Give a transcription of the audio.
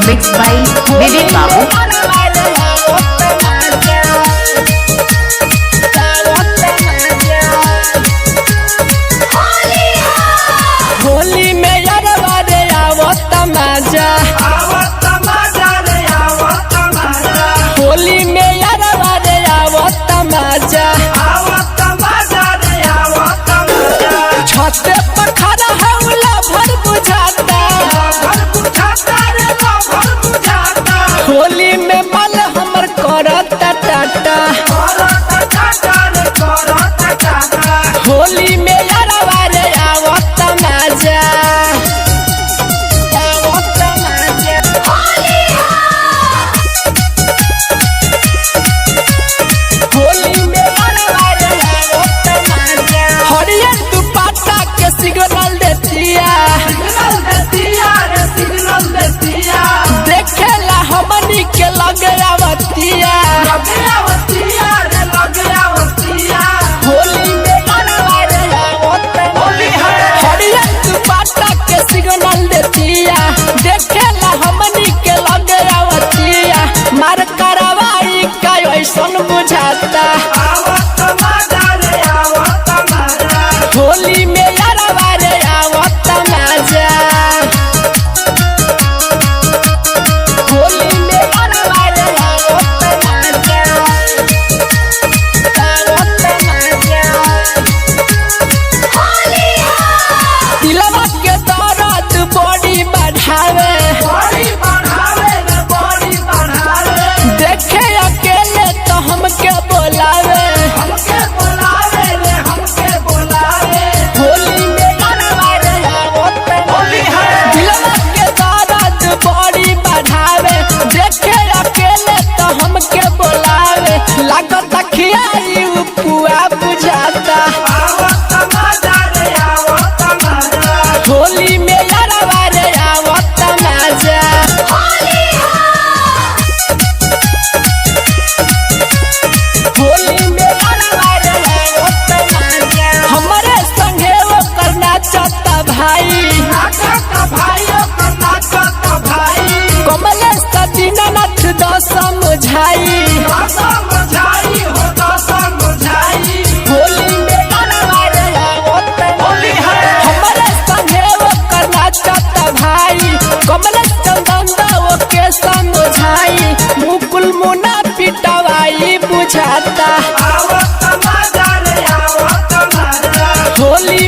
Mixed by Vivek Babu. Holi में यारवा रे आवत मजा, होली में यारवा रे आवत मजा। छते पर खड़ा हौला भर बुझाता, होली में माल हमर करता टाटा। होली में यारवा रे आवत मजा, आवत मजा। होली में यारवा रे आवत मजा। हरियर दुपट्टा के सिग्नल देतिया, देखेला हमनी के लगे आवतिया। होली में यारवा रे आवत मजा। हरियर दुपट्टा के सिग्नल देतिया, देखेला हमनी के लगे आवतिया। मार करवाई का ऐसन बुझाता, होली में यारवा रे आवत मजा। होली में यारवा रे आवत मजा, आवत मजा। दिलवा के दर्द बड़ी बढ़ावे, देखे अकेले तो हमके बोलावे। होली में यारवा रे आवत मजा। दिलवा के दर्द बड़ी बढ़ावे, देखे अकेले तो हमके बोलावे। लागत खियाई पुआ बुझाता, होली में यारवा रे आवत मजा। होली में यारवा रे आवत मजा। हमरे संगे ओकर नाचता भाई, कमलेश दीनानाथ दस समझाई। होली में यारवा रे आवत मजा। हमरे संगे ओकर नाचता भाई, कमलेश चंदन के समझाई। मुकुल मुना पिटवाई बुझाता, होली